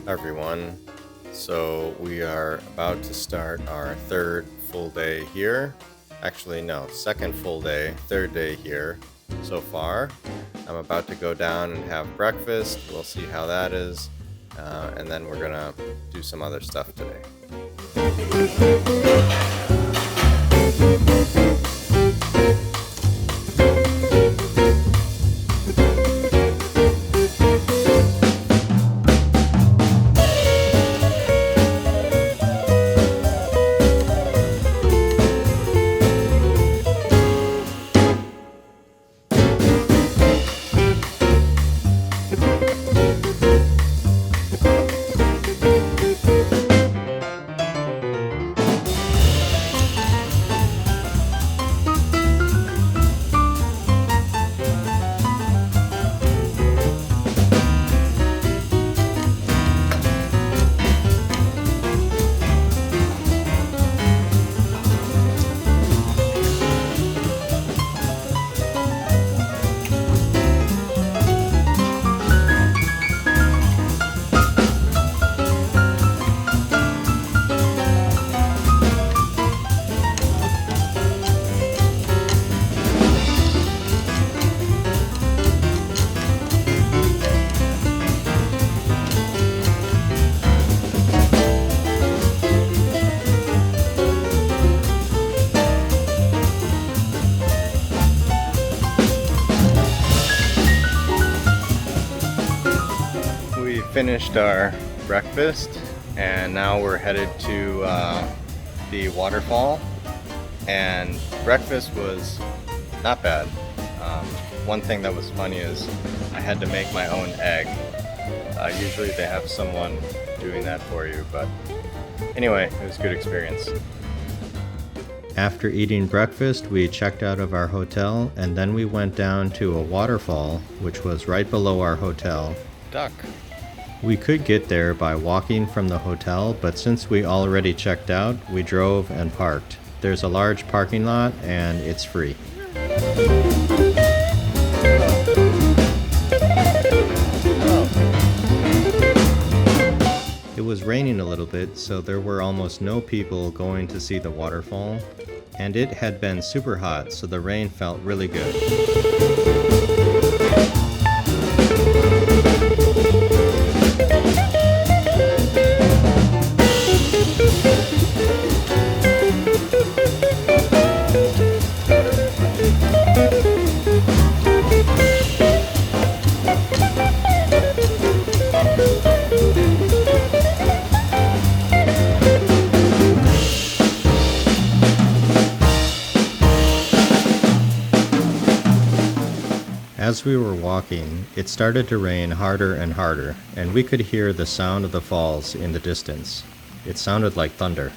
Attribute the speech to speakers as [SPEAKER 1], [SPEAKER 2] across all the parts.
[SPEAKER 1] everyone. So we are about to start our third full day here. Actually, no, second full day, third day here so far. I'm about to go down and have breakfast. We'll see how that is. And then we're gonna do some other stuff today. Finished our breakfast and now we're headed to the waterfall, and breakfast was not bad. One thing that was funny is I had to make my own egg. Usually they have someone doing that for you, but anyway, it was a good experience. After eating breakfast, we checked out of our hotel and then we went down to a waterfall which was right below our hotel. Duck. We could get there by walking from the hotel, but since we already checked out, we drove and parked. There's a large parking lot and it's free. It was raining a little bit, so there were almost no people going to see the waterfall, and it had been super hot, so the rain felt really good. As we were walking, it started to rain harder and harder, and we could hear the sound of the falls in the distance. It sounded like thunder.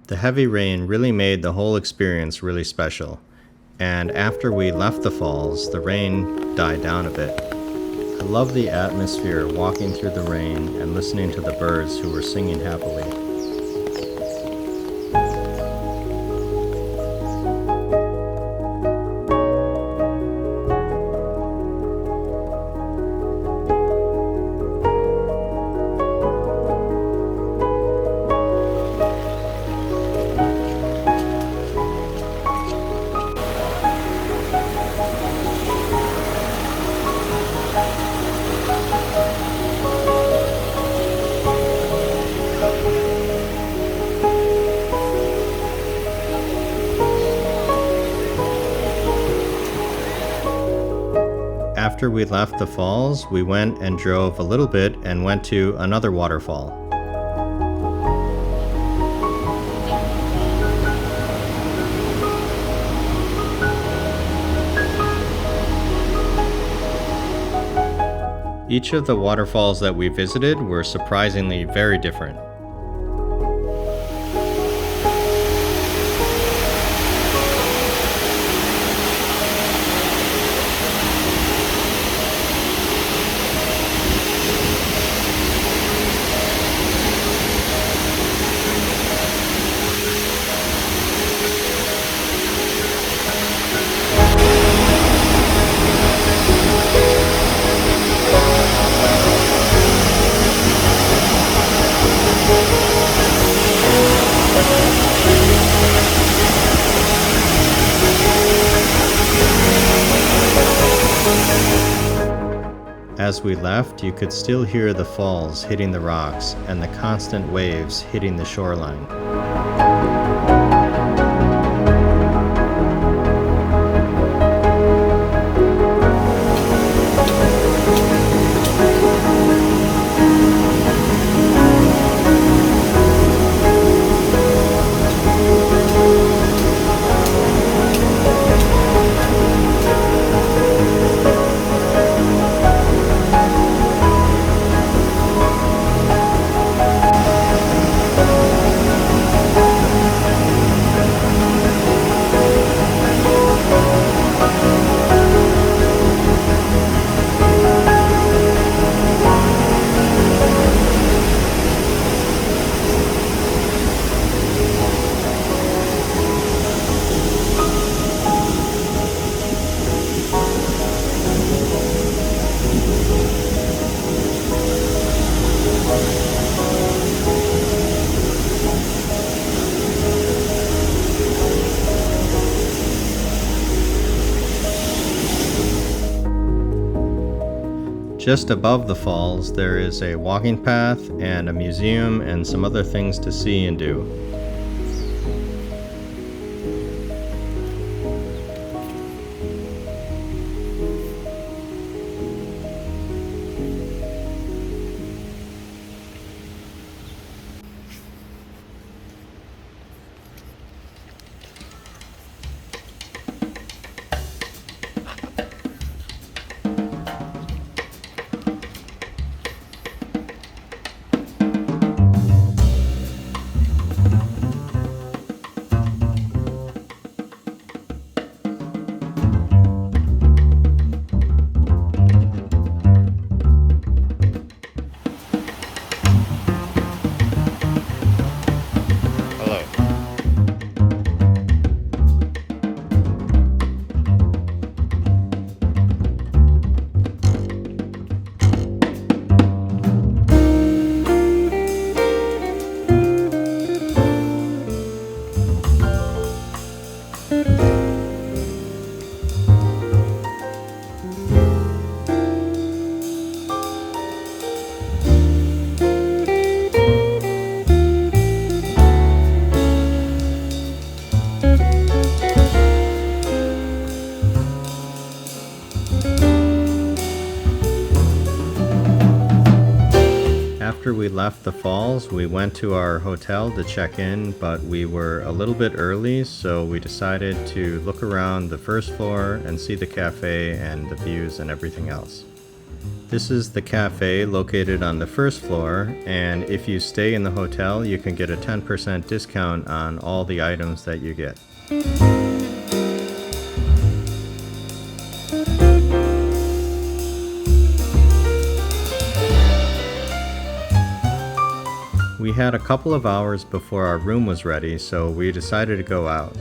[SPEAKER 1] The heavy rain really made the whole experience really special, and after we left the falls, the rain died down a bit. I love the atmosphere walking through the rain and listening to the birds who were singing happily. After we left the falls, we went and drove a little bit and went to another waterfall. Each of the waterfalls that we visited were surprisingly very different. As we left, you could still hear the falls hitting the rocks and the constant waves hitting the shoreline. Just above the falls, there is a walking path and a museum and some other things to see and do. After we left the falls, we went to our hotel to check in, but we were a little bit early, so we decided to look around the first floor and see the cafe and the views and everything else. This is the cafe located on the first floor, and if you stay in the hotel, you can get a 10% discount on all the items that you get. We had a couple of hours before our room was ready, so we decided to go out.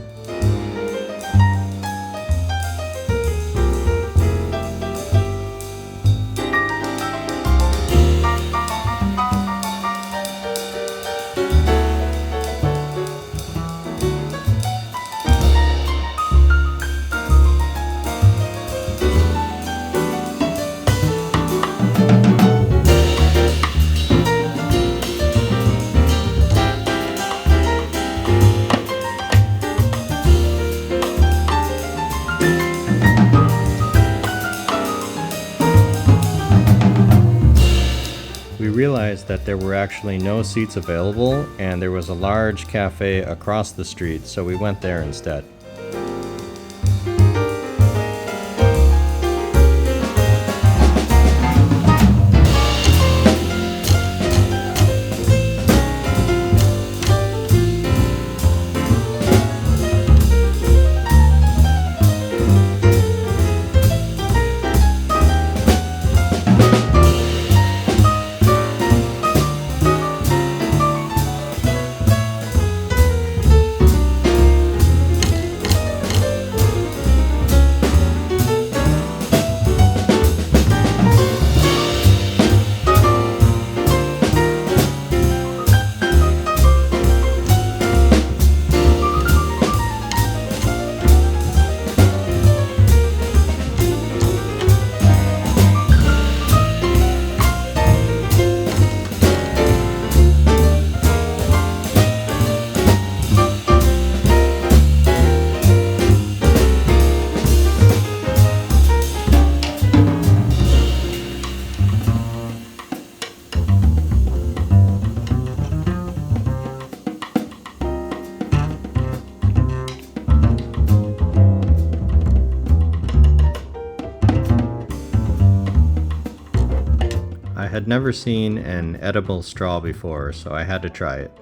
[SPEAKER 1] realized that there were actually no seats available and there was a large cafe across the street, so we went there instead. I had never seen an edible straw before, so I had to try it.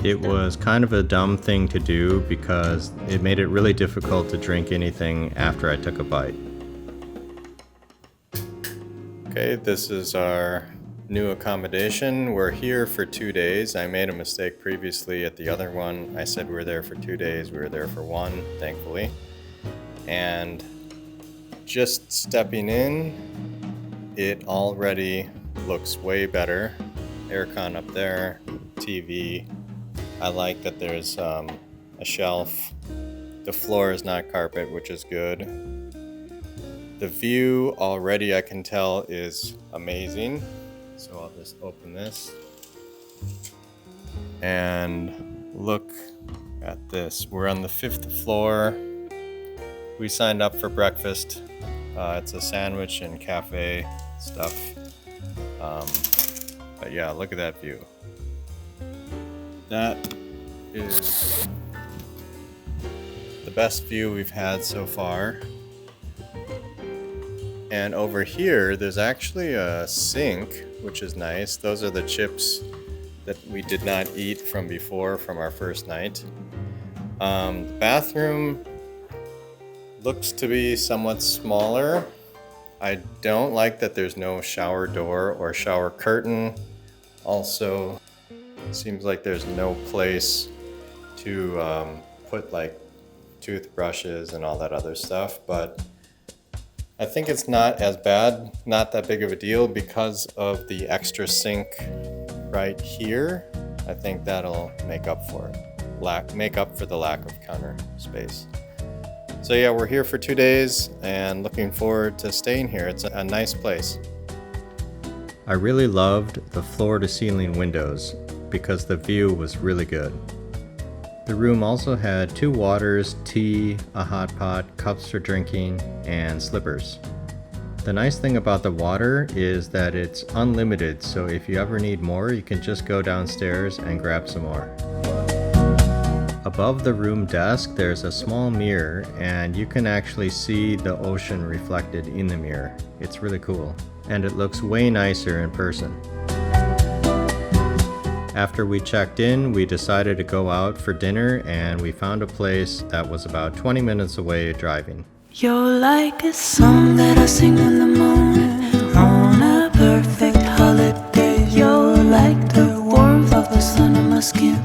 [SPEAKER 1] It was kind of a dumb thing to do because it made it really difficult to drink anything after I took a bite. Okay, this is our new accommodation. We're here for 2 days. I made a mistake previously at the other one. I said we were there for 2 days. We were there for 1, thankfully. And just stepping in, it already looks way better. Aircon up there, TV. I like that there's a shelf. The floor is not carpet, which is good. The view already I can tell is amazing. So I'll just open this and look at this. We're on the 5th floor. We signed up for breakfast. It's a sandwich and cafe stuff. But yeah, look at that view. That is the best view we've had so far. And over here, there's actually a sink, which is nice. Those are the chips that we did not eat from before from our first night. The bathroom looks to be somewhat smaller. I don't like that there's no shower door or shower curtain. Also, seems like there's no place to put like toothbrushes and all that other stuff, but I think it's not as bad, not that big of a deal because of the extra sink right here. I think that'll make up for it, make up for the lack of counter space. So yeah, we're here for 2 days and looking forward to staying here. It's a nice place. I really loved the floor-to-ceiling windows because the view was really good. The room also had 2 waters, tea, a hot pot, cups for drinking, and slippers. The nice thing about the water is that it's unlimited, so if you ever need more, you can just go downstairs and grab some more. Above the room desk, there's a small mirror, and you can actually see the ocean reflected in the mirror. It's really cool, and it looks way nicer in person. After we checked in, we decided to go out for dinner, and we found a place that was about 20 minutes away driving.
[SPEAKER 2] You're like a song that I sing in the morning on a perfect holiday. You're like the warmth of the sun on my skin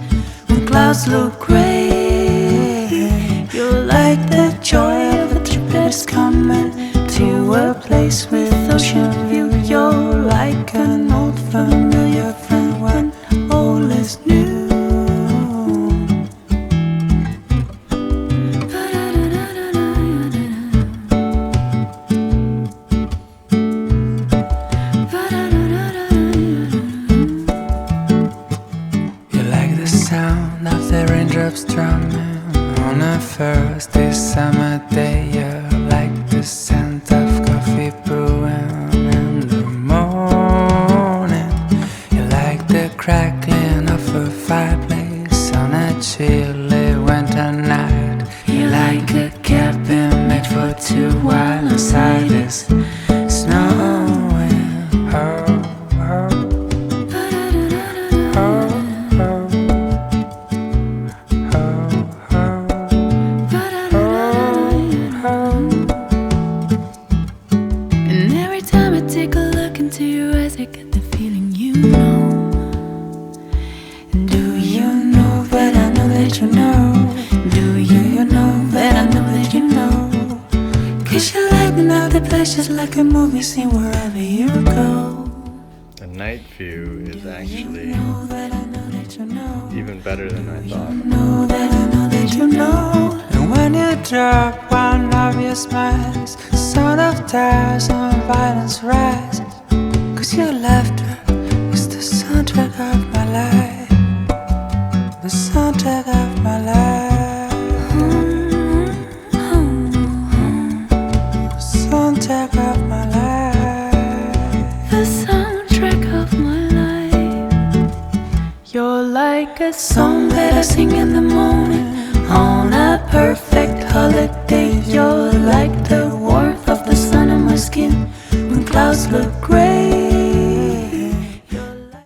[SPEAKER 2] when clouds look gray. You're like the joy of a trip that is coming to a place with ocean view. You're
[SPEAKER 3] footsteps drumming on a first this summer day. You're like the scent of coffee brewing in the morning. You're like the crackling of a fireplace on a chilly winter night. You're like a cabin made for two while inside is snowing. Oh, oh.
[SPEAKER 2] And every time I take a look into your eyes, I get the feeling you know. And do you know, but I know that you know. Do you know, but I know that you know. 'Cause you're lighting up the place just like a movie scene wherever you go.
[SPEAKER 1] The night view is actually
[SPEAKER 2] Know that I know that you know.
[SPEAKER 1] even better than I thought.
[SPEAKER 2] Know that I know that you know.
[SPEAKER 3] And when you drop one of your smiles, the sound of tires and violence rise. 'Cause your laughter is the soundtrack of my life. The soundtrack of my life. The soundtrack of my life.
[SPEAKER 2] The soundtrack of my life. You're like a song that I sing in the morning on a perfect holiday. You're like the warmth